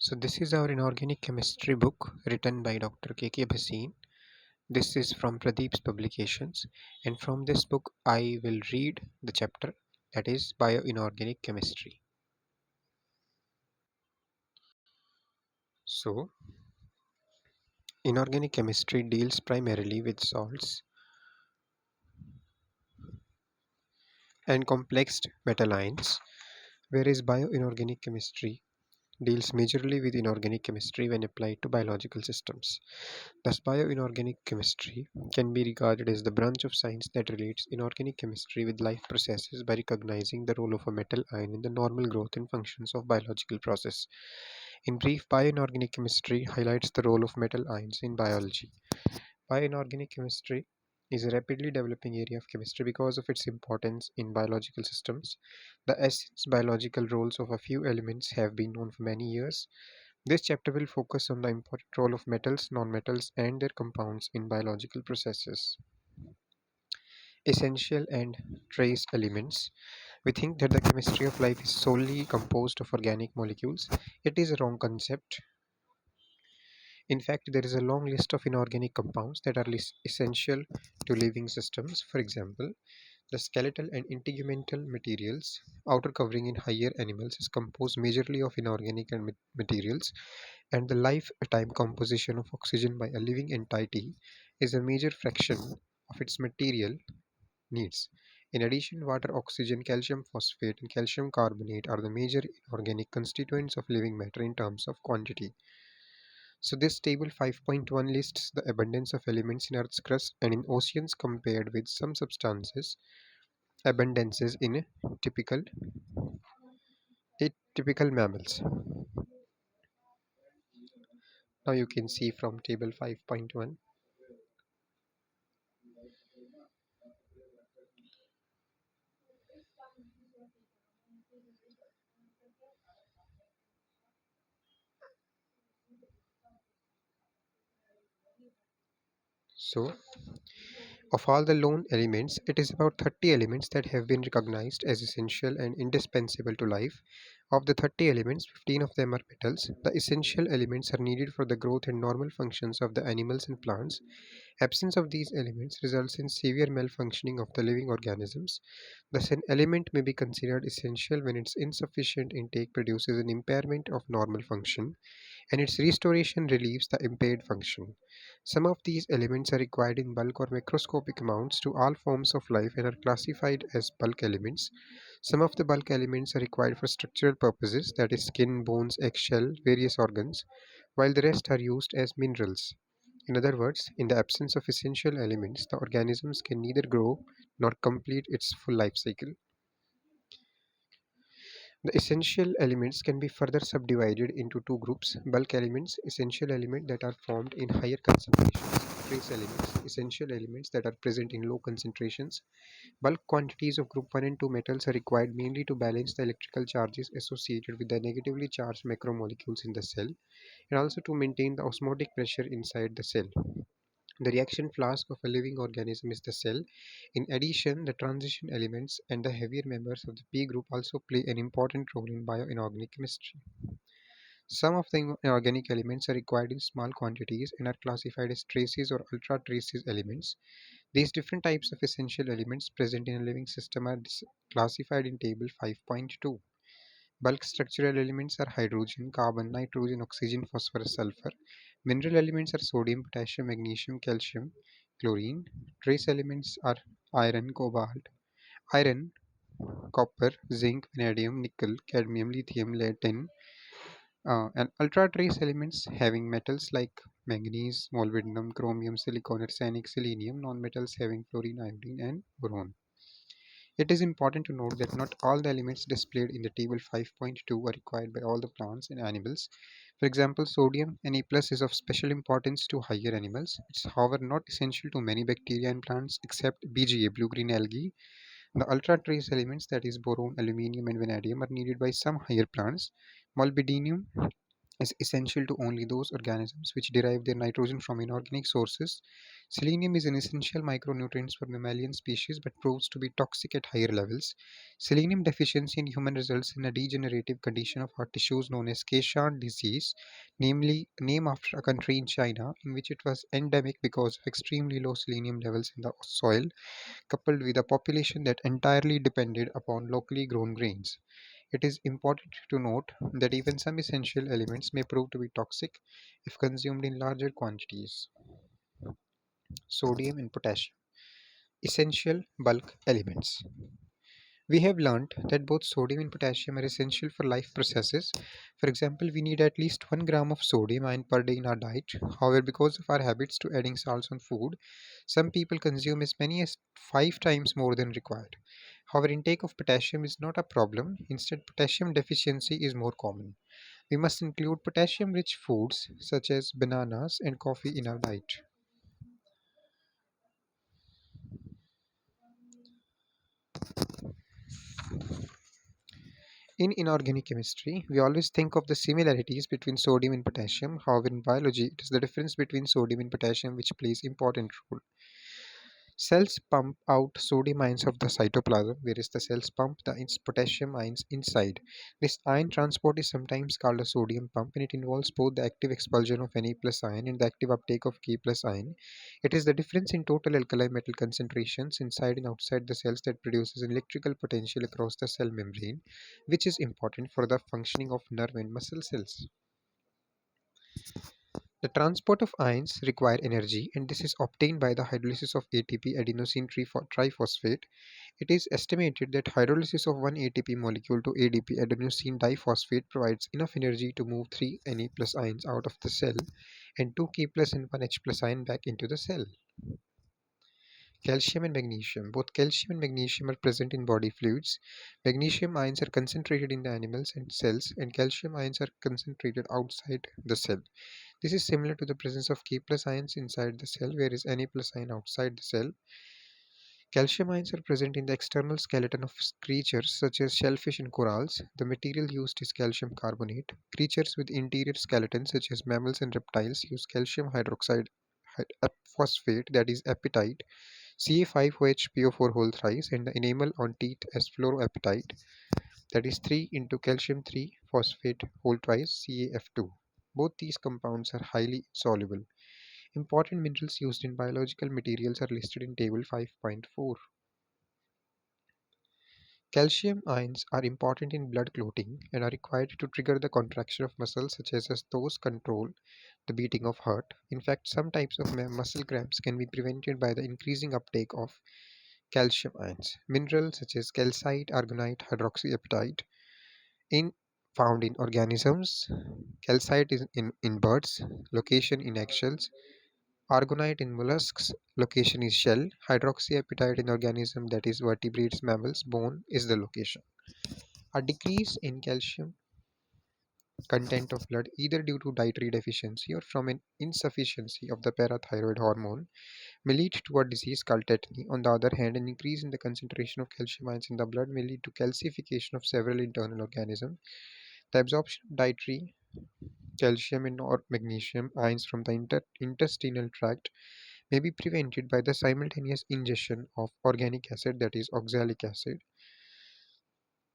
So this is our inorganic chemistry book written by Dr. K.K. Bhasin. This is from Pradeep's publications, and from this book I will read the chapter that is Bioinorganic Chemistry. So inorganic chemistry deals primarily with salts and complex metal ions, whereas bioinorganic chemistry deals majorly with inorganic chemistry when applied to biological systems. Thus, bioinorganic chemistry can be regarded as the branch of science that relates inorganic chemistry with life processes by recognizing the role of a metal ion in the normal growth and functions of biological process. In brief, bioinorganic chemistry highlights the role of metal ions in biology. Bioinorganic chemistry is a rapidly developing area of chemistry because of its importance in biological systems. The essence biological roles of a few elements have been known for many years. This chapter will focus on the important role of metals, nonmetals, and their compounds in biological processes. Essential and trace elements. We think that the chemistry of life is solely composed of organic molecules. It is a wrong concept. In fact, there is a long list of inorganic compounds that are essential to living systems. For example, the skeletal and integumental materials, outer covering in higher animals, is composed majorly of inorganic and materials, and the lifetime composition of oxygen by a living entity is a major fraction of its material needs. In addition, water, oxygen, calcium phosphate, and calcium carbonate are the major inorganic constituents of living matter in terms of quantity. So this table 5.1 lists the abundance of elements in Earth's crust and in oceans compared with some substances abundances in typical atypical mammals. Now you can see from table 5.1. So of all the known elements, it is about 30 elements that have been recognized as essential and indispensable to life. Of the 30 elements, 15 of them are metals. The essential elements are needed for the growth and normal functions of the animals and plants. Absence of these elements results in severe malfunctioning of the living organisms. Thus, an element may be considered essential when its insufficient intake produces an impairment of normal function, and its restoration relieves the impaired function. Some of these elements are required in bulk or macroscopic amounts to all forms of life and are classified as bulk elements. Some of the bulk elements are required for structural purposes, that is, skin, bones, eggshell, various organs, while the rest are used as minerals. In other words, in the absence of essential elements, the organisms can neither grow nor complete its full life cycle. The essential elements can be further subdivided into two groups: bulk elements, essential elements that are formed in higher concentrations; trace elements, essential elements that are present in low concentrations. Bulk quantities of group 1 and 2 metals are required mainly to balance the electrical charges associated with the negatively charged macromolecules in the cell, and also to maintain the osmotic pressure inside the cell. The reaction flask of a living organism is the cell. In addition, the transition elements and the heavier members of the P group also play an important role in bioinorganic chemistry. Some of the inorganic elements are required in small quantities and are classified as traces or ultra traces elements. These different types of essential elements present in a living system are classified in table 5.2. Bulk structural elements are hydrogen, carbon, nitrogen, oxygen, phosphorus, sulfur. Mineral elements are sodium, potassium, magnesium, calcium, chlorine. Trace elements are iron, copper, zinc, vanadium, nickel, cadmium, lithium, lead, tin. And ultra trace elements having metals like manganese, molybdenum, chromium, silicon, arsenic, selenium, non-metals having fluorine, iodine, and boron. It is important to note that not all the elements displayed in the table 5.2 are required by all the plants and animals. For example, sodium Na plus is of special importance to higher animals. It's however not essential to many bacteria and plants except BGA, blue-green algae. The ultra trace elements, that is boron, aluminium, and vanadium, are needed by some higher plants. Molybdenum is essential to only those organisms which derive their nitrogen from inorganic sources. Selenium is an essential micronutrient for mammalian species but proves to be toxic at higher levels. Selenium deficiency in human results in a degenerative condition of heart tissues known as Keshan disease, namely named after a country in China in which it was endemic because of extremely low selenium levels in the soil, coupled with a population that entirely depended upon locally grown grains. It is important to note that even some essential elements may prove to be toxic if consumed in larger quantities. Sodium and potassium, essential bulk elements. We have learned that both sodium and potassium are essential for life processes. For example, we need at least 1 gram of sodium ion per day in our diet. However, because of our habits to adding salts on food, some people consume as many as 5 times more than required. However, intake of potassium is not a problem. Instead, potassium deficiency is more common. We must include potassium rich foods such as bananas and coffee in our diet. In inorganic chemistry, we always think of the similarities between sodium and potassium. However, in biology, it is the difference between sodium and potassium which plays important role. Cells pump out sodium ions of the cytoplasm, whereas the cells pump the potassium ions inside. This ion transport is sometimes called a sodium pump, and it involves both the active expulsion of Na plus ion and the active uptake of K plus ion. It is the difference in total alkali metal concentrations inside and outside the cells that produces an electrical potential across the cell membrane, which is important for the functioning of nerve and muscle cells. The transport of ions require energy, and this is obtained by the hydrolysis of ATP adenosine triphosphate. It is estimated that hydrolysis of one ATP molecule to ADP adenosine diphosphate provides enough energy to move 3 Na plus ions out of the cell and 2 K plus and 1 H plus ion back into the cell. Calcium and magnesium. Both calcium and magnesium are present in body fluids. Magnesium ions are concentrated in the animals and cells, and calcium ions are concentrated outside the cell. This is similar to the presence of K plus ions inside the cell, whereas Na plus ion outside the cell. Calcium ions are present in the external skeleton of creatures such as shellfish and corals. The material used is calcium carbonate. Creatures with interior skeletons such as mammals and reptiles use calcium hydroxide phosphate, that is apatite, Ca5OH PO4 whole thrice, and the enamel on teeth as fluoroapatite, that is 3 into calcium 3 phosphate whole twice CaF2. Both these compounds are highly soluble. Important minerals used in biological materials are listed in table 5.4. Calcium ions are important in blood clotting and are required to trigger the contraction of muscles such as those control the beating of heart. In fact, some types of muscle cramps can be prevented by the increasing uptake of calcium ions. Minerals such as calcite, aragonite, hydroxyapatite in found in organisms. Calcite is in birds, location in eggshells. Aragonite in mollusks, location is shell. Hydroxyapatite in organism, that is vertebrates, mammals, bone is the location. A decrease in calcium content of blood either due to dietary deficiency or from an insufficiency of the parathyroid hormone may lead to a disease called tetany. On the other hand, an increase in the concentration of calcium ions in the blood may lead to calcification of several internal organisms. The absorption of dietary calcium and or magnesium ions from the intestinal tract may be prevented by the simultaneous ingestion of organic acid, that is oxalic acid,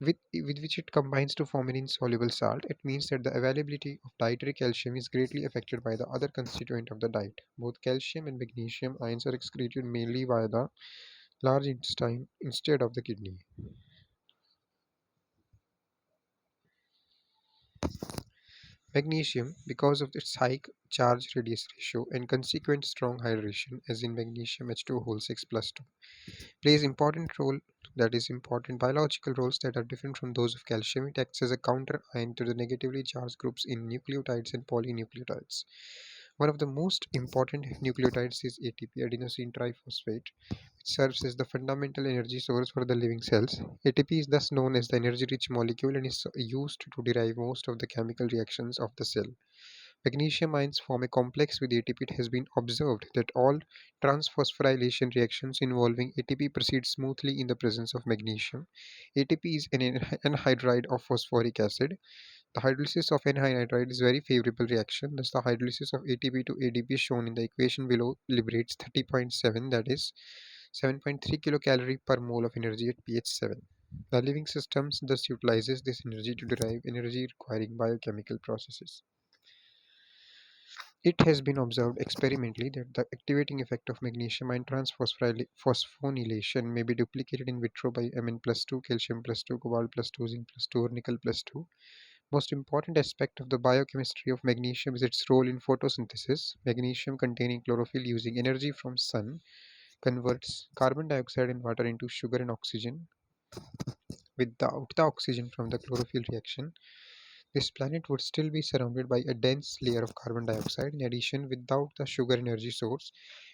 with which it combines to form an insoluble salt. It means that the availability of dietary calcium is greatly affected by the other constituent of the diet. Both calcium and magnesium ions are excreted mainly via the large intestine instead of the kidney. Magnesium, because of its high charge radius ratio and consequent strong hydration, as in magnesium H2 whole 6 plus 2, plays important role, that is important biological roles that are different from those of calcium. It acts as a counter ion to the negatively charged groups in nucleotides and polynucleotides. One of the most important nucleotides is ATP, adenosine triphosphate, which serves as the fundamental energy source for the living cells. ATP is thus known as the energy-rich molecule and is used to derive most of the chemical reactions of the cell. Magnesium ions form a complex with ATP. It has been observed that all transphosphorylation reactions involving ATP proceed smoothly in the presence of magnesium. ATP is an anhydride of phosphoric acid. The hydrolysis of anhydride is very favorable reaction. Thus, the hydrolysis of ATP to ADP shown in the equation below liberates 30.7, that is 7.3 kilocalorie per mole of energy at pH 7. The living systems thus utilizes this energy to derive energy requiring biochemical processes. It has been observed experimentally that the activating effect of magnesium ion transphosphorylation may be duplicated in vitro by Mn plus 2, calcium plus 2, cobalt plus 2, zinc plus 2, or nickel plus 2. Most important aspect of the biochemistry of magnesium is its role in photosynthesis. Magnesium containing chlorophyll using energy from sun converts carbon dioxide and water into sugar and oxygen. Without the oxygen from the chlorophyll reaction, this planet would still be surrounded by a dense layer of carbon dioxide. In addition, without the sugar energy source,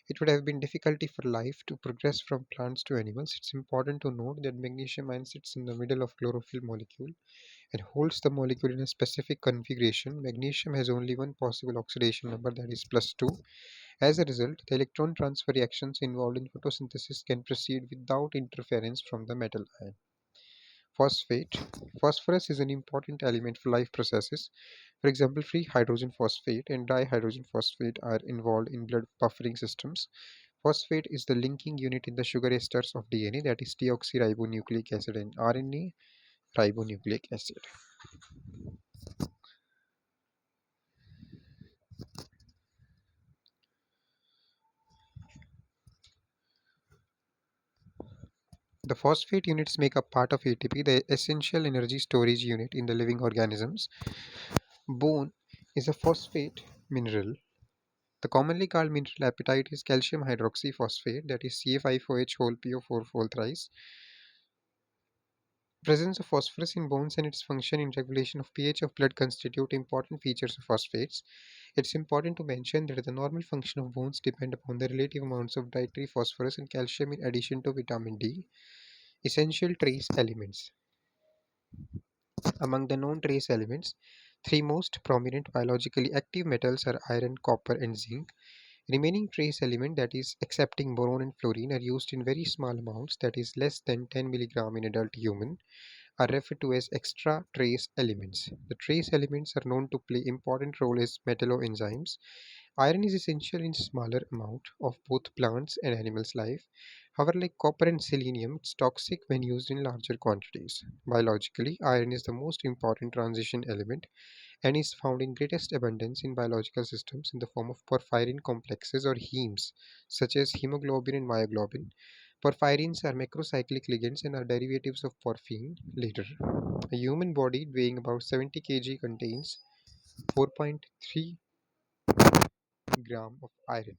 it would have been difficulty for life to progress from plants to animals. It's important to note that magnesium ion sits in the middle of chlorophyll molecule and holds the molecule in a specific configuration. Magnesium has only one possible oxidation number, that is plus 2. As a result, the electron transfer reactions involved in photosynthesis can proceed without interference from the metal ion. Phosphate. Phosphorus is an important element for life processes. For example, free hydrogen phosphate and dihydrogen phosphate are involved in blood buffering systems. Phosphate is the linking unit in the sugar esters of DNA, that is deoxyribonucleic acid, and RNA ribonucleic acid. The phosphate units make up part of ATP, the essential energy storage unit in the living organisms. Bone is a phosphate mineral. The commonly called mineral apatite is calcium hydroxyphosphate, that is CA5OH whole PO4 whole thrice. Presence of phosphorus in bones and its function in regulation of pH of blood constitute important features of phosphates. It's important to mention that the normal function of bones depend upon the relative amounts of dietary phosphorus and calcium in addition to vitamin D. Essential trace elements. Among the known trace elements, three most prominent biologically active metals are iron, copper, and zinc. Remaining trace elements, that is excepting boron and fluorine, are used in very small amounts, that is less than 10 mg in adult human, are referred to as extra trace elements. The trace elements are known to play important role as metalloenzymes. Iron is essential in smaller amount of both plants and animals' life. However, like copper and selenium, it's toxic when used in larger quantities. Biologically, iron is the most important transition element and is found in greatest abundance in biological systems in the form of porphyrin complexes or hemes, such as hemoglobin and myoglobin. Porphyrins are macrocyclic ligands and are derivatives of porphine later. A human body weighing about 70 kg contains 4.3 gram of iron.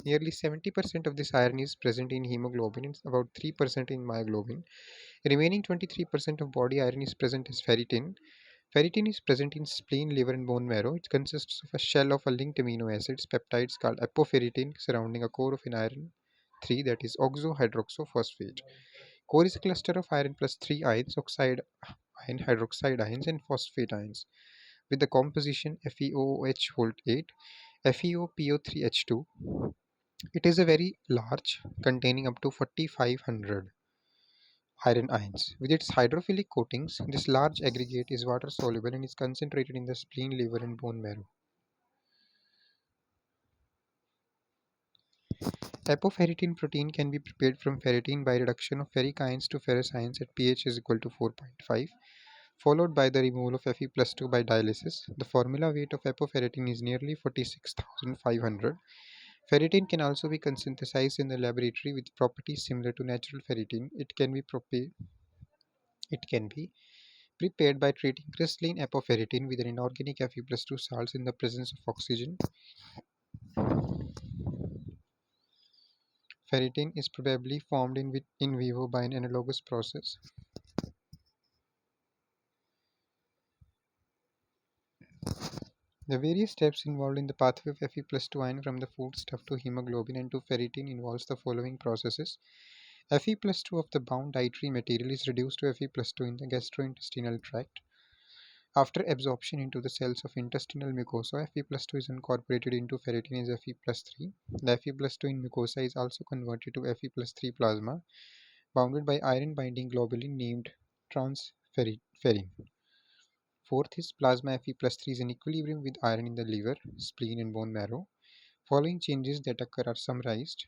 Nearly 70% of this iron is present in hemoglobin and about 3% in myoglobin. Remaining 23% of body iron is present as ferritin. Ferritin is present in spleen, liver, and bone marrow. It consists of a shell of a linked amino acids, peptides called apoferritin, surrounding a core of an iron 3, that is oxohydroxophosphate. Core is a cluster of iron plus 3 ions, oxide ion, hydroxide ions, and phosphate ions, with the composition FeOH whole 8, FeOPO3H2. It is a very large, containing up to 4500 iron ions. With its hydrophilic coatings, this large aggregate is water soluble and is concentrated in the spleen, liver, and bone marrow. Apoferritin protein can be prepared from ferritin by reduction of ferric ions to ferrous ions at pH is equal to 4.5, followed by the removal of Fe plus 2 by dialysis. The formula weight of apoferritin is nearly 46,500. Ferritin can also be synthesized in the laboratory with properties similar to natural ferritin. It can be prepared by treating crystalline apoferritin with an inorganic Fe plus 2 salts in the presence of oxygen. Ferritin is probably formed in vivo by an analogous process. The various steps involved in the pathway of Fe plus 2 ion from the foodstuff to hemoglobin and to ferritin involves the following processes. Fe plus 2 of the bound dietary material is reduced to Fe plus 2 in the gastrointestinal tract. After absorption into the cells of intestinal mucosa, Fe plus 2 is incorporated into ferritin as Fe plus 3. The Fe plus 2 in mucosa is also converted to Fe plus 3 plasma, bounded by iron binding globulin named transferrin. Fourth is plasma Fe plus 3 is in equilibrium with iron in the liver, spleen, and bone marrow. Following changes that occur are summarized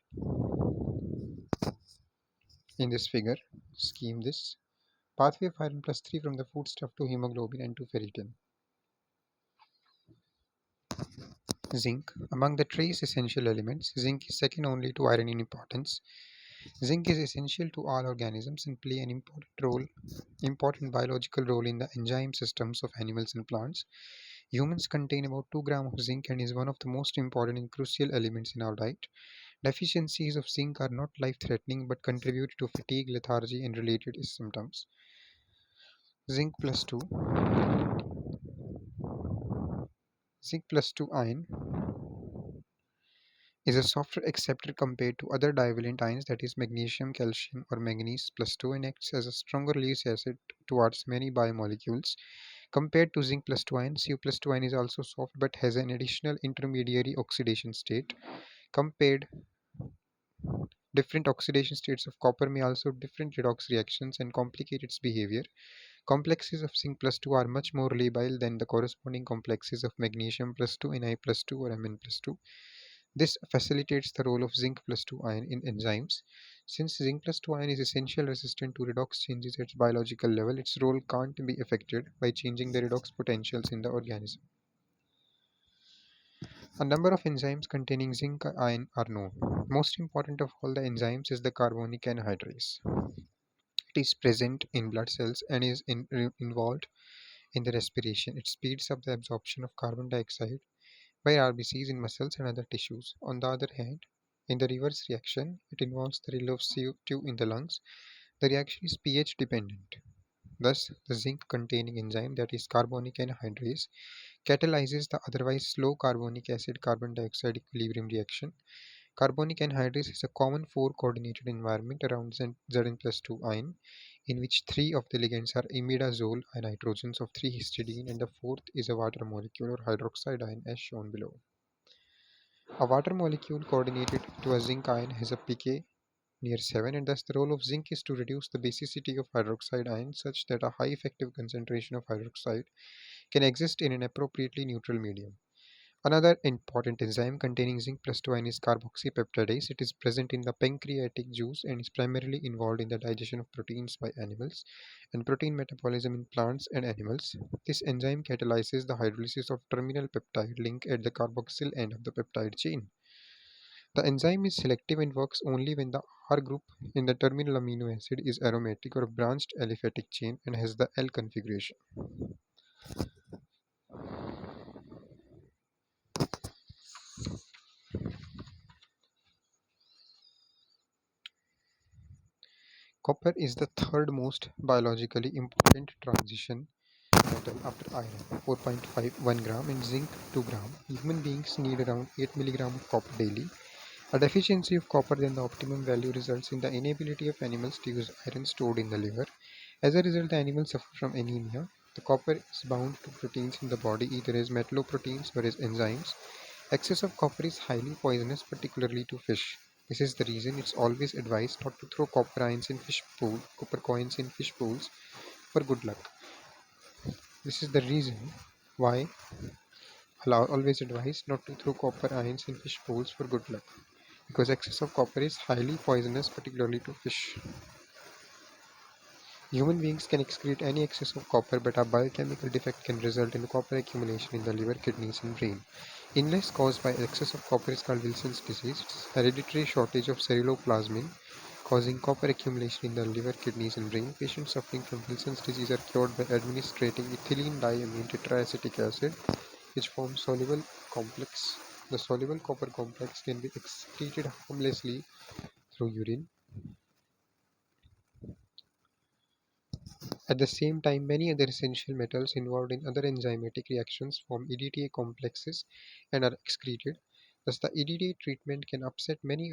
in this figure. Scheme this. Pathway of iron plus 3 from the foodstuff to hemoglobin and to ferritin. Zinc. Among the trace essential elements, zinc is second only to iron in importance. Zinc is essential to all organisms and play an important biological role in the enzyme systems of animals and plants. Humans contain about 2 grams of zinc and is one of the most important and crucial elements in our diet. Deficiencies of zinc are not life-threatening but contribute to fatigue, lethargy, and related symptoms. Zinc plus 2. Zinc plus 2 ion is a softer acceptor compared to other divalent ions, that is magnesium, calcium, or manganese plus 2, and acts as a stronger lease acid towards many biomolecules. Compared to zinc plus 2 ion, Cu plus 2 ion is also soft but has an additional intermediary oxidation state. Compared different oxidation states of copper may also have different redox reactions and complicate its behavior. Complexes of zinc plus 2 are much more labile than the corresponding complexes of magnesium plus 2, Ni plus 2, or Mn plus 2. This facilitates the role of zinc plus 2 ion in enzymes. Since zinc plus 2 ion is essential resistant to redox changes at biological level, its role can't be affected by changing the redox potentials in the organism. A number of enzymes containing zinc ion are known. Most important of all the enzymes is the carbonic anhydrase. It is present in blood cells and is involved in the respiration. It speeds up the absorption of carbon dioxide by RBCs in muscles and other tissues. On the other hand, in the reverse reaction, it involves the release of CO2 in the lungs. The reaction is pH dependent. Thus, the zinc containing enzyme, that is carbonic anhydrase, catalyzes the otherwise slow carbonic acid carbon dioxide equilibrium reaction. Carbonic anhydrase is a common four-coordinated environment around Zn plus 2 ion, in which three of the ligands are imidazole nitrogens of 3-histidine, and the fourth is a water molecule or hydroxide ion as shown below. A water molecule coordinated to a zinc ion has a pK near 7, and thus the role of zinc is to reduce the basicity of hydroxide ion such that a high effective concentration of hydroxide can exist in an appropriately neutral medium. Another important enzyme containing zinc plus 2 ion is carboxypeptidase. It is present in the pancreatic juice and is primarily involved in the digestion of proteins by animals and protein metabolism in plants and animals. This enzyme catalyzes the hydrolysis of terminal peptide link at the carboxyl end of the peptide chain. The enzyme is selective and works only when the R group in the terminal amino acid is aromatic or branched aliphatic chain and has the L configuration. Copper is the third most biologically important transition metal after iron, 4.51 gram, and zinc, 2 gram. Human beings need around 8 milligram of copper daily. A deficiency of copper than the optimum value results in the inability of animals to use iron stored in the liver. As a result, the animals suffer from anemia. The copper is bound to proteins in the body either as metalloproteins or as enzymes. Excess of copper is highly poisonous, particularly to fish. This is the reason it's always advised not to throw copper coins in fish pools for good luck. This is the reason why always advised not to throw copper ions in fish pools for good luck, because excess of copper is highly poisonous, particularly to fish. Human beings can excrete any excess of copper, but a biochemical defect can result in copper accumulation in the liver, kidneys, and brain. Illness caused by excess of copper is called Wilson's disease. It's hereditary shortage of ceruloplasmin causing copper accumulation in the liver, kidneys, and brain. Patients suffering from Wilson's disease are cured by administering ethylene diamine tetraacetic acid, which forms soluble complex. The soluble copper complex can be excreted harmlessly through urine. At the same time, many other essential metals involved in other enzymatic reactions form EDTA complexes and are excreted. Thus, the EDTA treatment can upset many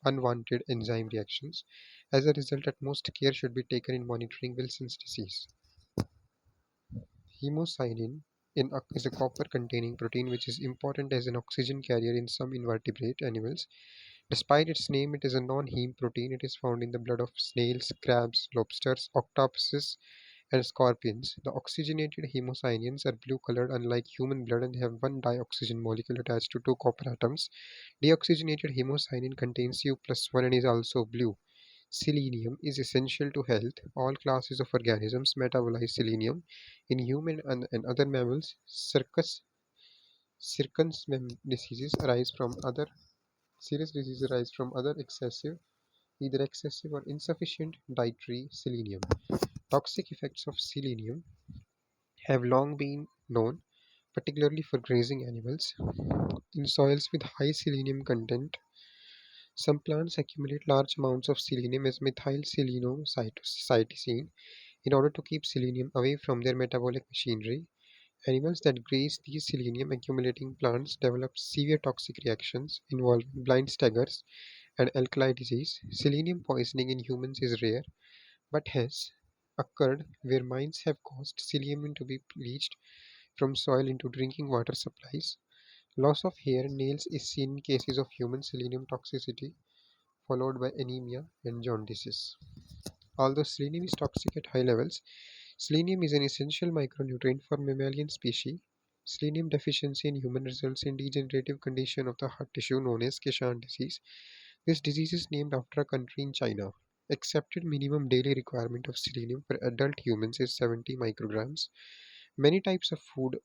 unwanted enzyme reactions. As a result, utmost care should be taken in monitoring Wilson's disease. Hemocyanin is a copper-containing protein which is important as an oxygen carrier in some invertebrate animals. Despite its name, it is a non-heme protein. It is found in the blood of snails, crabs, lobsters, octopuses, and scorpions. The oxygenated hemocyanins are blue colored unlike human blood and have one dioxygen molecule attached to two copper atoms. Deoxygenated hemocyanin contains U plus 1 and is also blue. Selenium is essential to health. All classes of organisms metabolize selenium. In human and other mammals, circus diseases arise from other serious diseases arise from other either excessive or insufficient dietary selenium. Toxic effects of selenium have long been known, particularly for grazing animals. In soils with high selenium content, some plants accumulate large amounts of selenium as methylselenocytosine in order to keep selenium away from their metabolic machinery. Animals that graze these selenium accumulating plants develop severe toxic reactions involving blind staggers and alkali disease. Selenium poisoning in humans is rare, but has occurred where mines have caused selenium to be leached from soil into drinking water supplies. Loss of hair, nails is seen in cases of human selenium toxicity, followed by anemia and jaundices. Although selenium is toxic at high levels, selenium is an essential micronutrient for mammalian species. Selenium deficiency in human results in degenerative condition of the heart tissue known as Keshan disease. This disease is named after a country in China. Accepted minimum daily requirement of selenium for adult humans is 70 micrograms. Many types of food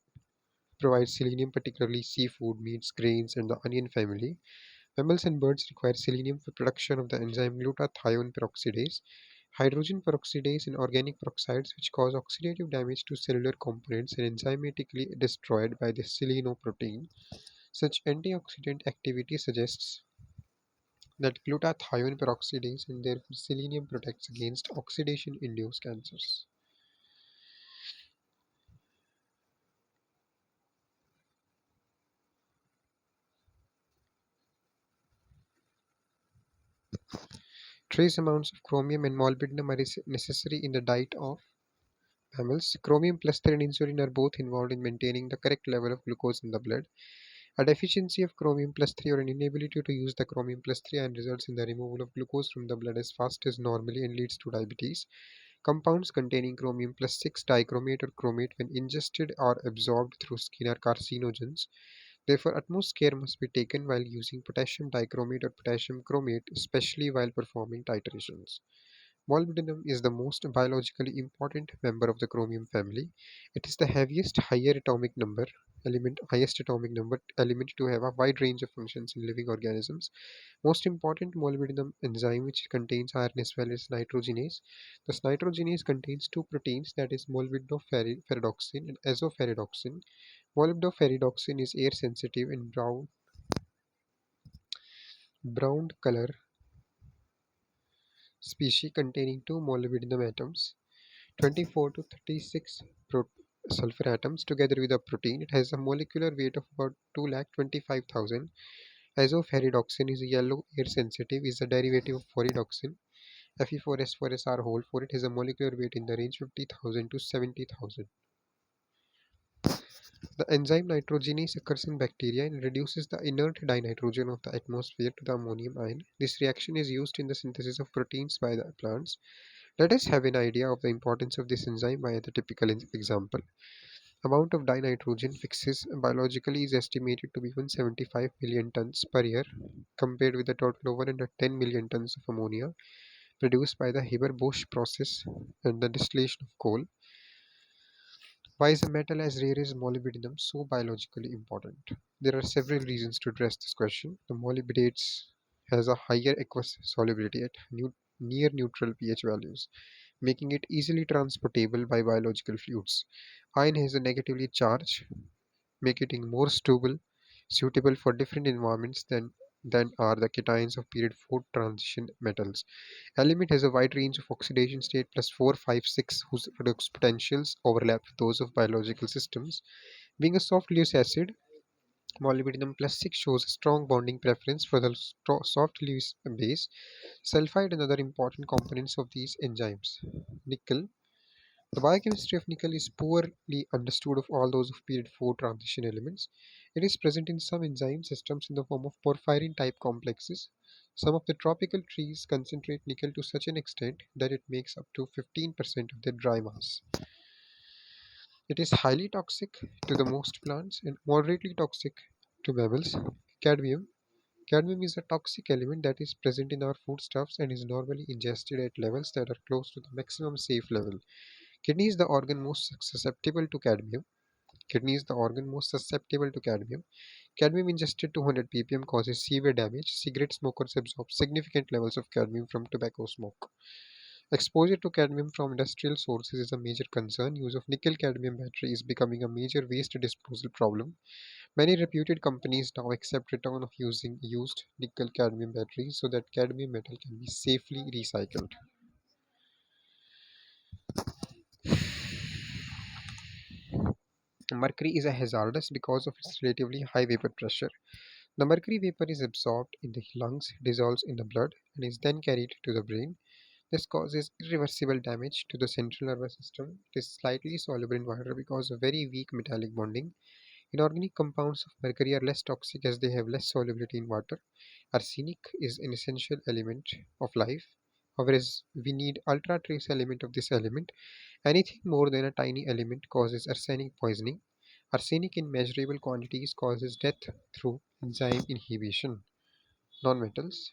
provide selenium, particularly seafood, meats, grains, and the onion family. Mammals and birds require selenium for production of the enzyme glutathione peroxidase. Hydrogen peroxidase and organic peroxides, which cause oxidative damage to cellular components and enzymatically destroyed by the selenoprotein. Such antioxidant activity suggests that glutathione peroxidase and therefore selenium protects against oxidation-induced cancers. Trace amounts of chromium and molybdenum are necessary in the diet of mammals. Chromium plus 3 and insulin are both involved in maintaining the correct level of glucose in the blood. A deficiency of chromium plus 3 or an inability to use the chromium plus 3 ion results in the removal of glucose from the blood as fast as normally and leads to diabetes. Compounds containing chromium plus 6 dichromate or chromate when ingested or absorbed through skin are carcinogens. Therefore, utmost care must be taken while using potassium dichromate or potassium chromate, especially while performing titrations. Molybdenum is the most biologically important member of the chromium family. It is the highest atomic number element to have a wide range of functions in living organisms. Most important molybdenum enzyme which contains iron as well as nitrogenase. This nitrogenase contains two proteins that is molybdoferridoxin and azoferridoxin. Molybdoferridoxin is air sensitive and brown color species containing two molybdenum atoms. 24 to 36 pro- sulfur atoms together with a protein. It has a molecular weight of about 2,25,000. Azoferridoxin is yellow air sensitive, is a derivative of ferridoxin. Fe4S4SR whole for it has a molecular weight in the range 50,000 to 70,000. The enzyme nitrogenase occurs in bacteria and reduces the inert dinitrogen of the atmosphere to the ammonium ion. This reaction is used in the synthesis of proteins by the plants. Let us have an idea of the importance of this enzyme by the typical example. Amount of dinitrogen fixes biologically is estimated to be 175 million tons per year, compared with a total of 110 million tons of ammonia produced by the Haber-Bosch process and the distillation of coal. Why is a metal as rare as molybdenum so biologically important? There are several reasons to address this question. The molybdates has a higher aqueous solubility at near neutral pH values, making it easily transportable by biological fluids. Iron has a negatively charge, making it more suitable for different environments than are the cations of period 4 transition metals. Element has a wide range of oxidation state plus 4, 5, 6, whose redox potentials overlap with those of biological systems. Being a soft Lewis acid, molybdenum plus 6 shows a strong bonding preference for the soft Lewis base. Sulfide and other important components of these enzymes. Nickel The biochemistry of nickel is poorly understood of all those of period 4 transition elements. It is present in some enzyme systems in the form of porphyrin type complexes. Some of the tropical trees concentrate nickel to such an extent that it makes up to 15% of their dry mass. It is highly toxic to the most plants and moderately toxic to mammals. Cadmium. Cadmium is a toxic element that is present in our foodstuffs and is normally ingested at levels that are close to the maximum safe level. Kidney is the organ most susceptible to cadmium. Kidney is the organ most susceptible to cadmium. Cadmium ingested 200 ppm causes severe damage. Cigarette smokers absorb significant levels of cadmium from tobacco smoke. Exposure to cadmium from industrial sources is a major concern. Use of nickel cadmium battery is becoming a major waste disposal problem. Many reputed companies now accept return of using used nickel cadmium batteries so that cadmium metal can be safely recycled. Mercury is a hazardous because of its relatively high vapor pressure. The mercury vapor is absorbed in the lungs, dissolves in the blood, and is then carried to the brain. This causes irreversible damage to the central nervous system. It is slightly soluble in water because of very weak metallic bonding. Inorganic compounds of mercury are less toxic as they have less solubility in water. Arsenic is an essential element of life. However, as we need ultra trace element of this element, anything more than a tiny element causes arsenic poisoning. Arsenic in measurable quantities causes death through enzyme inhibition. Nonmetals.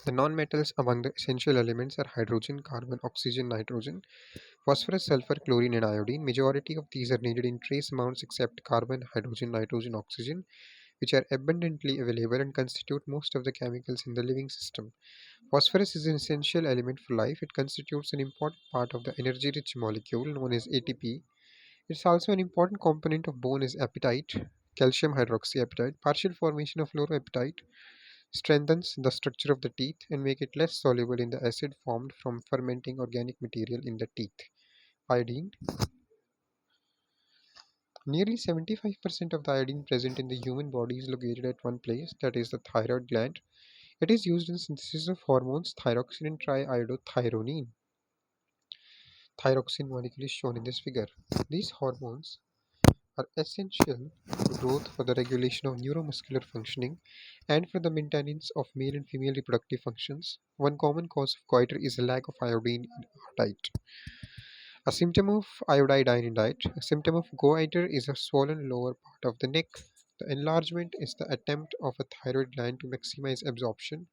The nonmetals among the essential elements are hydrogen, carbon, oxygen, nitrogen, phosphorus, sulfur, chlorine, and iodine. Majority of these are needed in trace amounts except carbon, hydrogen, nitrogen, oxygen, which are abundantly available and constitute most of the chemicals in the living system. Phosphorus is an essential element for life. It constitutes an important part of the energy-rich molecule known as ATP. It's also an important component of bone is apatite, calcium hydroxyapatite. Partial formation of fluoroapatite strengthens the structure of the teeth and make it less soluble in the acid formed from fermenting organic material in the teeth. Iodine. Nearly 75% of the iodine present in the human body is located at one place, that is the thyroid gland. It is used in synthesis of hormones thyroxine and triiodothyronine. Thyroxine molecule is shown in this figure. These hormones are essential to growth, for the regulation of neuromuscular functioning, and for the maintenance of male and female reproductive functions. One common cause of goiter is a lack of iodine in our diet. A symptom of iodine in diet. A symptom of goiter is a swollen lower part of the neck. The enlargement is the attempt of a thyroid gland to maximize absorption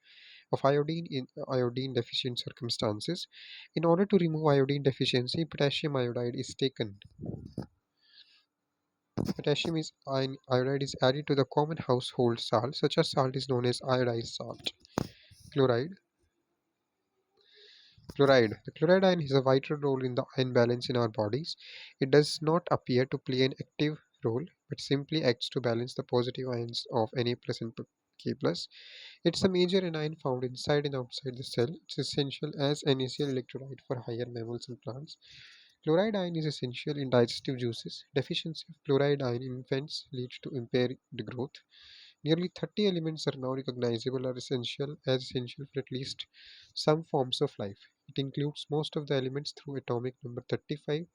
of iodine in iodine deficient circumstances. In order to remove iodine deficiency, potassium iodide is taken. Iodide is added to the common household salt. Such a salt is known as iodized salt. Chloride. Chloride. The chloride ion has a vital role in the ion balance in our bodies. It does not appear to play an active role, but simply acts to balance the positive ions of Na plus and K plus. It's a major anion found inside and outside the cell. It's essential as an initial electrolyte for higher mammals and plants. Chloride ion is essential in digestive juices. Deficiency of chloride ion in infants leads to impaired growth. Nearly 30 elements are now recognizable as essential for at least some forms of life. It includes most of the elements through atomic number 35,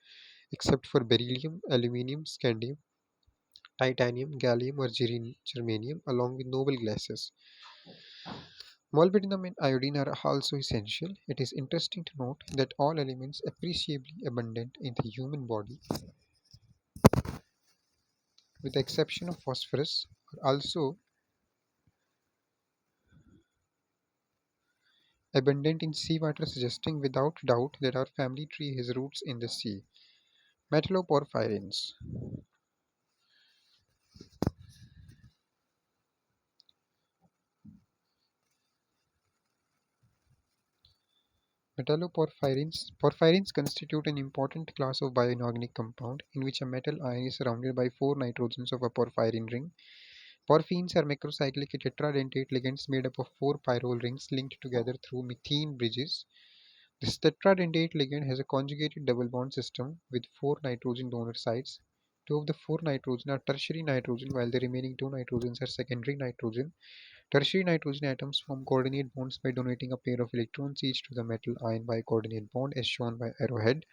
except for beryllium, aluminium, scandium, titanium, gallium, or germanium, along with noble gases. Molybdenum and iodine are also essential. It is interesting to note that all elements appreciably abundant in the human body, with the exception of phosphorus, are also abundant in seawater, suggesting without doubt that our family tree has roots in the sea. Metalloporphyrins. Porphyrins constitute an important class of bioinorganic compound in which a metal ion is surrounded by four nitrogens of a porphyrin ring. Porphines are macrocyclic tetradentate ligands made up of four pyrrole rings linked together through methane bridges. This tetradentate ligand has a conjugated double bond system with four nitrogen donor sites. Two of the four nitrogen are tertiary nitrogen while the remaining two nitrogens are secondary nitrogen. Tertiary nitrogen atoms form coordinate bonds by donating a pair of electrons each to the metal ion by coordinate bond as shown by arrowhead.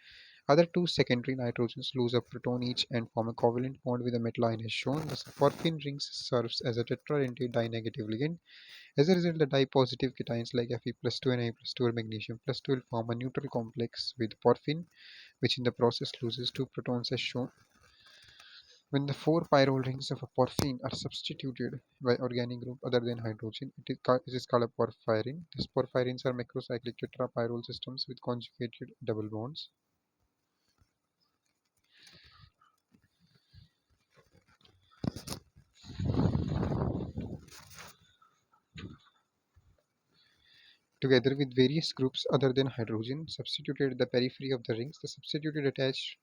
Other two secondary nitrogens lose a proton each and form a covalent bond with the metal ion as shown. The porphyrin ring serves as a tetradentate dinegative ligand. As a result, the dipositive cations like Fe plus 2 and I plus 2 or magnesium plus 2 will form a neutral complex with porphyrin, which in the process loses two protons as shown. When the four pyrrole rings of a porphyrin are substituted by organic group other than hydrogen, it is called a porphyrin. These porphyrins are macrocyclic tetrapyrrole systems with conjugated double bonds. Together with various groups other than hydrogen substituted at the periphery of the rings. The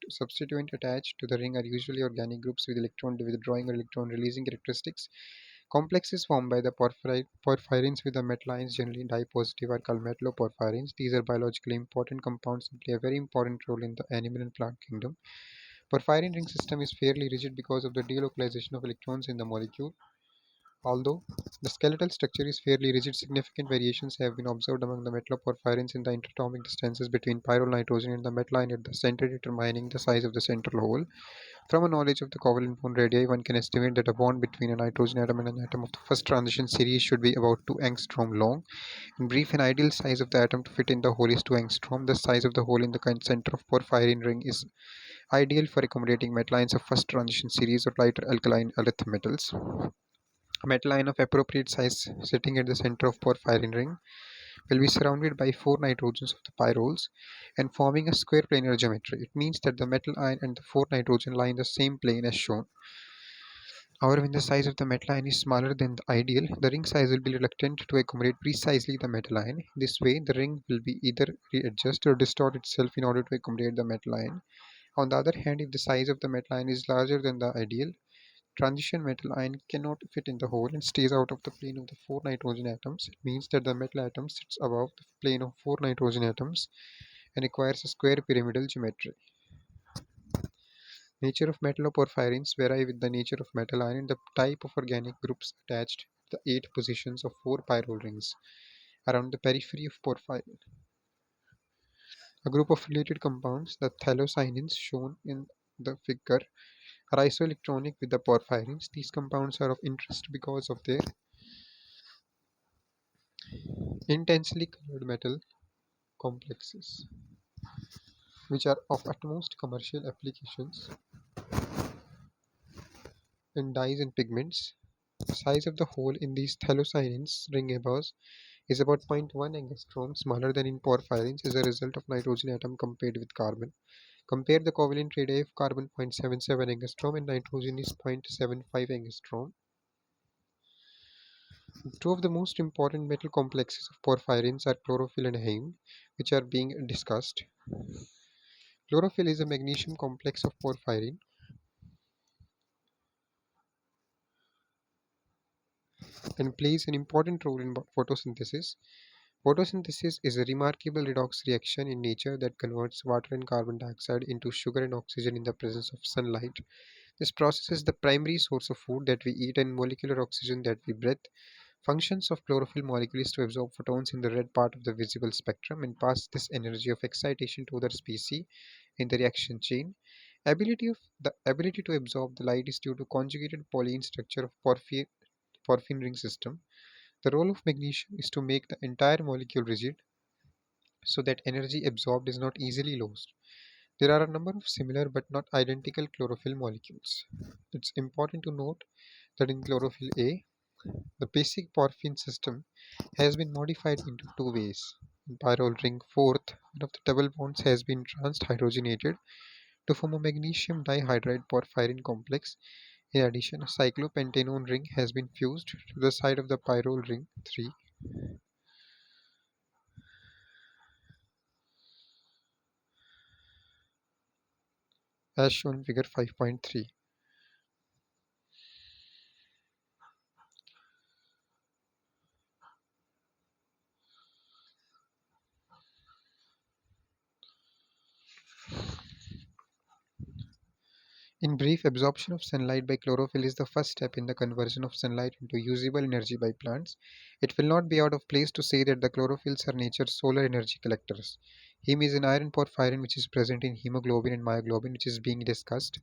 substituent attached to the ring are usually organic groups with electron withdrawing or electron releasing characteristics. Complexes formed by the porphyrins with the metal ions, generally dipositive, are called metalloporphyrins. These are biologically important compounds and play a very important role in the animal and plant kingdom. Porphyrin ring system is fairly rigid because of the delocalization of electrons in the molecule. Although the skeletal structure is fairly rigid, significant variations have been observed among the metalloporphyrins in the interatomic distances between pyrrole nitrogen and the metal ion at the center, determining the size of the central hole. From a knowledge of the covalent bond radii, one can estimate that a bond between a nitrogen atom and an atom of the first transition series should be about 2 angstrom long. In brief, an ideal size of the atom to fit in the hole is 2 angstrom. The size of the hole in the center of porphyrin ring is ideal for accommodating metal ions of first transition series or lighter alkaline earth metals. A metal ion of appropriate size sitting at the center of porphyrin ring will be surrounded by four nitrogens of the pyrroles and forming a square planar geometry. It means that the metal ion and the four nitrogen lie in the same plane as shown. However, when the size of the metal ion is smaller than the ideal, the ring size will be reluctant to accommodate precisely the metal ion. This way, the ring will be either readjust or distort itself in order to accommodate the metal ion. On the other hand, if the size of the metal ion is larger than the ideal, transition metal ion cannot fit in the hole and stays out of the plane of the four nitrogen atoms. It means that the metal atom sits above the plane of four nitrogen atoms and requires a square pyramidal geometry. Nature of metalloporphyrins vary with the nature of metal ion and the type of organic groups attached to the eight positions of four pyrrole rings around the periphery of porphyrin. A group of related compounds, the phthalocyanins shown in the figure, are isoelectronic with the porphyrins. These compounds are of interest because of their intensely colored metal complexes, which are of utmost commercial applications in dyes and pigments. The size of the hole in these phthalocyanins ring is about 0.1 angstrom smaller than in porphyrins as a result of nitrogen atom compared with carbon. Compare the covalent radii of carbon 0.77 angstrom and nitrogen is 0.75 angstrom. Two of the most important metal complexes of porphyrins are chlorophyll and heme, which are being discussed. Chlorophyll is a magnesium complex of porphyrin and plays an important role in photosynthesis. Photosynthesis is a remarkable redox reaction in nature that converts water and carbon dioxide into sugar and oxygen in the presence of sunlight. This process is the primary source of food that we eat and molecular oxygen that we breathe. Functions of chlorophyll molecule is to absorb photons in the red part of the visible spectrum and pass this energy of excitation to other species in the reaction chain. The ability to absorb the light is due to conjugated polyene structure of porphyrin ring system. The role of magnesium is to make the entire molecule rigid so that energy absorbed is not easily lost. There are a number of similar but not identical chlorophyll molecules. It's important to note that in chlorophyll A, the basic porphyrin system has been modified into two ways. In pyrrole ring fourth, one of the double bonds has been trans-hydrogenated to form a magnesium dihydride porphyrin complex. In addition, a cyclopentanone ring has been fused to the side of the pyrrole ring 3, as shown in figure 5.3. In brief, absorption of sunlight by chlorophyll is the first step in the conversion of sunlight into usable energy by plants. It will not be out of place to say that the chlorophylls are nature's solar energy collectors. Heme is an iron porphyrin which is present in hemoglobin and myoglobin, which is being discussed.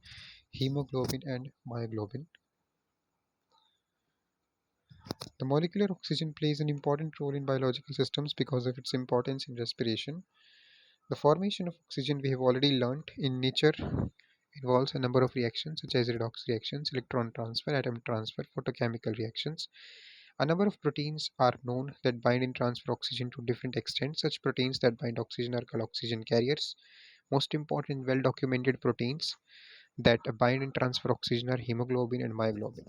Hemoglobin and myoglobin. The molecular oxygen plays an important role in biological systems because of its importance in respiration. The formation of oxygen we have already learnt in nature involves a number of reactions such as redox reactions, electron transfer, atom transfer, photochemical reactions. A number of proteins are known that bind and transfer oxygen to different extents. Such proteins that bind oxygen are called oxygen carriers. Most important well documented proteins that bind and transfer oxygen are hemoglobin and myoglobin.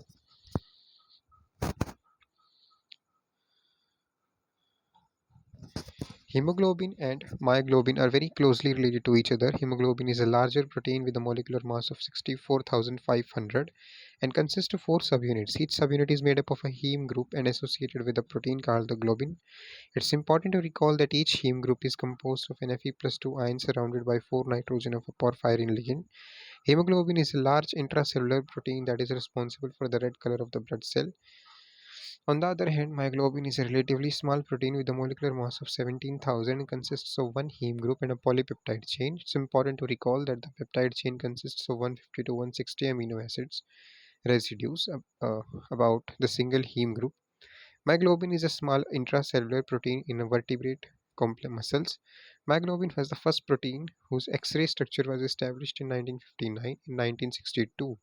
Hemoglobin and myoglobin are very closely related to each other. Hemoglobin is a larger protein with a molecular mass of 64,500 and consists of four subunits. Each subunit is made up of a heme group and associated with a protein called the globin. It's important to recall that each heme group is composed of an Fe+2 ion surrounded by 4 nitrogen of a porphyrin ligand. Hemoglobin is a large intracellular protein that is responsible for the red color of the blood cell. On the other hand, myoglobin is a relatively small protein with a molecular mass of 17,000 and consists of one heme group and a polypeptide chain. It's important to recall that the peptide chain consists of 150 to 160 amino acids residues about the single heme group. Myoglobin is a small intracellular protein in a vertebrate complex muscles. Myoglobin was the first protein whose X-ray structure was established in 1959. In 1962,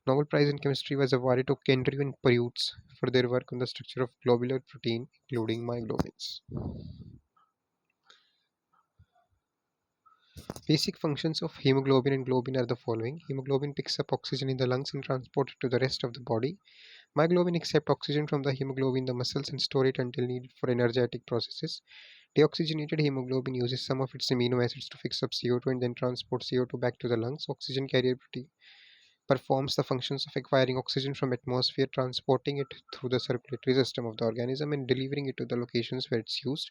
Nobel Prize in Chemistry was awarded to Kendrew and Perutz for their work on the structure of globular protein, including myoglobins. Basic functions of hemoglobin and globin are the following. Hemoglobin picks up oxygen in the lungs and transports it to the rest of the body. Myoglobin accepts oxygen from the hemoglobin in the muscles and store it until needed for energetic processes. Deoxygenated hemoglobin uses some of its amino acids to fix up CO2 and then transport CO2 back to the lungs. Oxygen carrier protein performs the functions of acquiring oxygen from atmosphere, transporting it through the circulatory system of the organism and delivering it to the locations where it's used.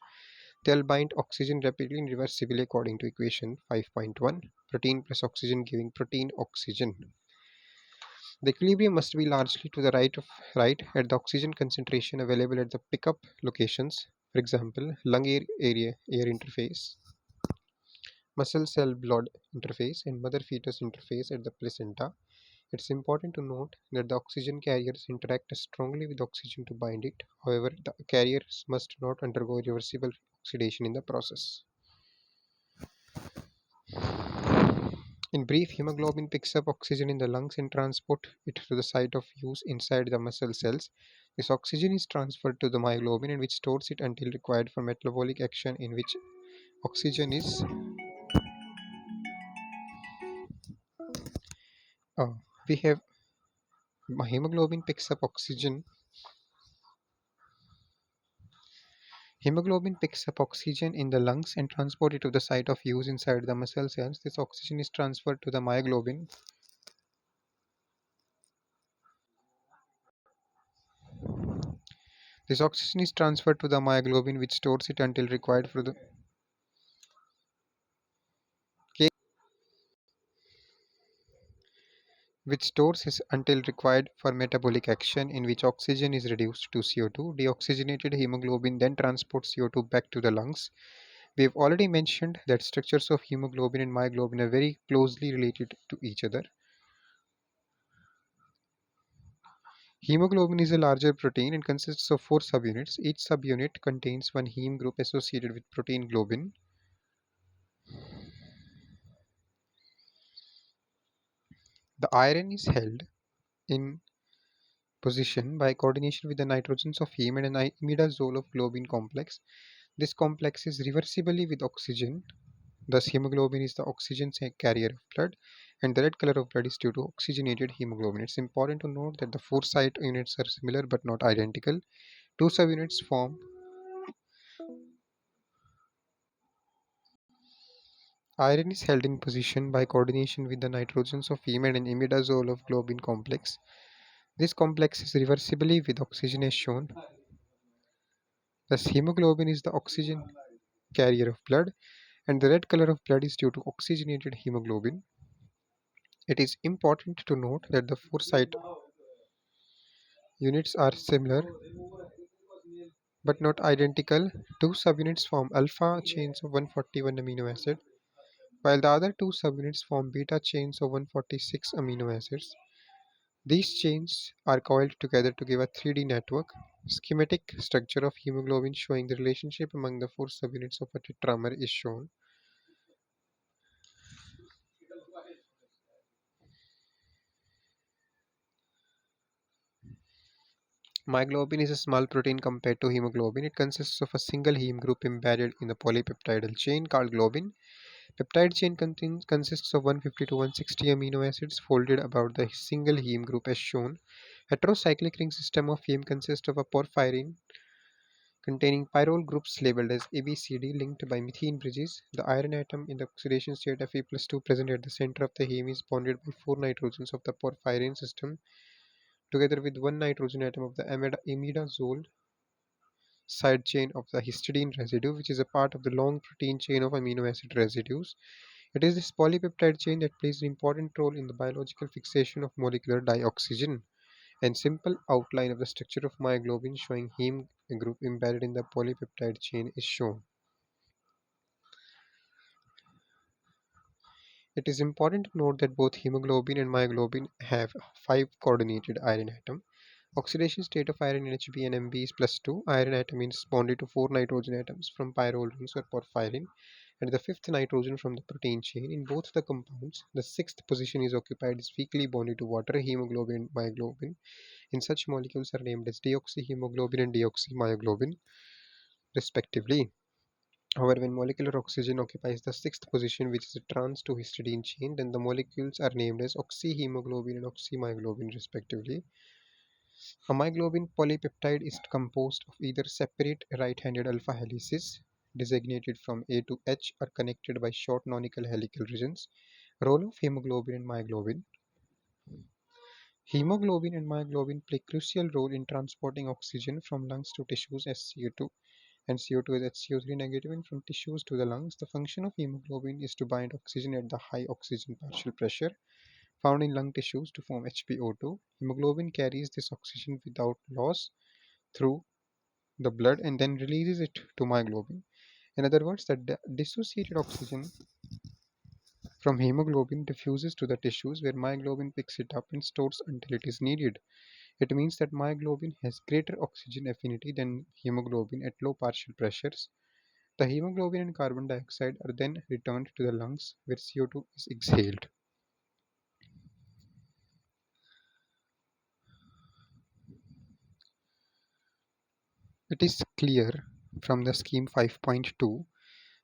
They'll bind oxygen rapidly and reversibly according to equation 5.1. Protein plus oxygen giving protein oxygen. The equilibrium must be largely to the right at the oxygen concentration available at the pickup locations. For example, lung air interface, muscle cell blood interface, and mother fetus interface at the placenta. It's important to note that the oxygen carriers interact strongly with oxygen to bind it. However, the carriers must not undergo irreversible oxidation in the process. In brief, hemoglobin picks up oxygen in the lungs and transport it to the site of use inside the muscle cells. This oxygen is transferred to the myoglobin and which stores it until required for metabolic action in which oxygen is uh, we have hemoglobin picks up oxygen. Hemoglobin picks up oxygen in the lungs and transport it to the site of use inside the muscle cells. This oxygen is transferred to the myoglobin. This oxygen is transferred to the myoglobin, which stores it until required for the which stores it until required for metabolic action in which oxygen is reduced to CO2. Deoxygenated hemoglobin then transports CO2 back to the lungs. We have already mentioned that structures of hemoglobin and myoglobin are very closely related to each other. Hemoglobin is a larger protein and consists of four subunits. Each subunit contains one heme group associated with protein globin. The iron is held in position by coordination with the nitrogens of heme and an imidazole of globin complex. This complex is reversibly with oxygen. Thus, hemoglobin is the oxygen carrier of blood, and the red color of blood is due to oxygenated hemoglobin. It's important to note that the four site units are similar but not identical. Two subunits form. Iron is held in position by coordination with the nitrogens of heme and an imidazole of globin complex. This complex is reversibly with oxygen as shown. Thus, hemoglobin is the oxygen carrier of blood, and the red color of blood is due to oxygenated hemoglobin. It is important to note that the four site units are similar but not identical. Two subunits form alpha chains of 141 amino acid, while the other two subunits form beta chains of 146 amino acids. These chains are coiled together to give a 3D network. Schematic structure of hemoglobin showing the relationship among the four subunits of a tetramer is shown. Myoglobin is a small protein compared to hemoglobin. It consists of a single heme group embedded in the polypeptidal chain called globin. Peptide chain consists of 150 to 160 amino acids folded about the single heme group as shown. Heterocyclic ring system of heme consists of a porphyrin containing pyrrole groups labeled as ABCD linked by methane bridges. The iron atom in the oxidation state Fe+2 present at the center of the heme is bonded by four nitrogens of the porphyrin system together with one nitrogen atom of the imidazole side chain of the histidine residue, which is a part of the long protein chain of amino acid residues. It is this polypeptide chain that plays an important role in the biological fixation of molecular dioxygen. And simple outline of the structure of myoglobin showing heme group embedded in the polypeptide chain is shown. It is important to note that both hemoglobin and myoglobin have 5 coordinated iron atom. Oxidation state of iron in Hb and Mb is +2. Iron atom is bonded to 4 nitrogen atoms from pyrrole rings or porphyrin and the fifth nitrogen from the protein chain. In both the compounds, the sixth position is occupied is weakly bonded to water, hemoglobin and myoglobin. In such molecules are named as deoxyhemoglobin and deoxymyoglobin respectively. However, when molecular oxygen occupies the sixth position, which is a trans to histidine chain, then the molecules are named as oxyhemoglobin and oxymyoglobin respectively. A myoglobin polypeptide is composed of either separate right-handed alpha helices designated from A to H or connected by short nonical helical regions. Role of hemoglobin and myoglobin. Hemoglobin and myoglobin play crucial role in transporting oxygen from lungs to tissues as CO2 and CO2 is HCO3 negative and from tissues to the lungs. The function of hemoglobin is to bind oxygen at the high oxygen partial pressure found in lung tissues to form HbO2. Hemoglobin carries this oxygen without loss through the blood and then releases it to myoglobin. In other words, the dissociated oxygen from hemoglobin diffuses to the tissues where myoglobin picks it up and stores until it is needed. It means that myoglobin has greater oxygen affinity than hemoglobin at low partial pressures. The hemoglobin and carbon dioxide are then returned to the lungs where CO2 is exhaled. It is clear from the scheme 5.2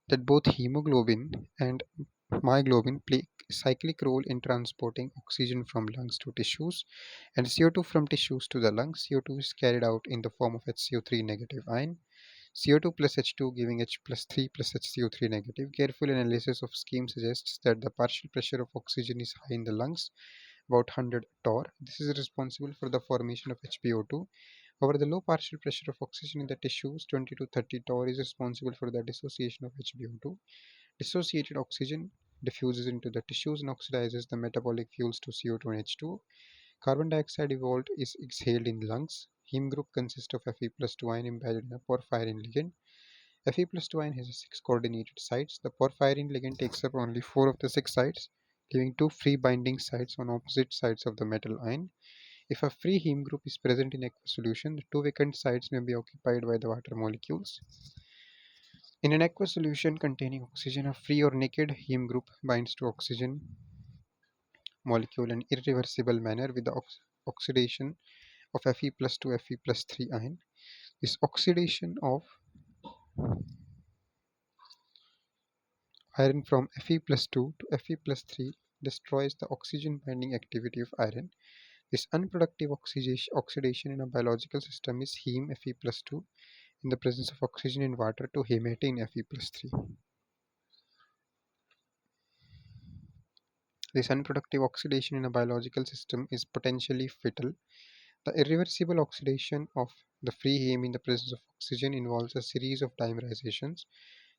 that both hemoglobin and myoglobin play a cyclic role in transporting oxygen from lungs to tissues and CO2 from tissues to the lungs. CO2 is carried out in the form of HCO3 negative ion, CO2 plus H2 giving H plus 3 plus HCO3 negative. Careful analysis of scheme suggests that the partial pressure of oxygen is high in the lungs, about 100 torr. This is responsible for the formation of HbO2. However, the low partial pressure of oxygen in the tissues, 20 to 30 torr, is responsible for the dissociation of HbO2. Dissociated oxygen diffuses into the tissues and oxidizes the metabolic fuels to CO2 and H2. Carbon dioxide evolved is exhaled in the lungs. Heme group consists of Fe plus 2 ion embedded in a porphyrin ligand. Fe plus 2 ion has 6 coordinated sites. The porphyrin ligand takes up only 4 of the 6 sites, leaving 2 free binding sites on opposite sides of the metal ion. If a free heme group is present in aqueous solution, the 2 vacant sites may be occupied by the water molecules. In an aqueous solution containing oxygen, a free or naked heme group binds to oxygen molecule in irreversible manner with the oxidation of Fe plus 2 Fe plus 3 ion. This oxidation of iron from Fe plus 2 to Fe plus 3 destroys the oxygen binding activity of iron. This unproductive oxidation in a biological system is heme Fe plus 2 in the presence of oxygen in water to hematine Fe plus 3. This unproductive oxidation in a biological system is potentially fatal. The irreversible oxidation of the free heme in the presence of oxygen involves a series of dimerizations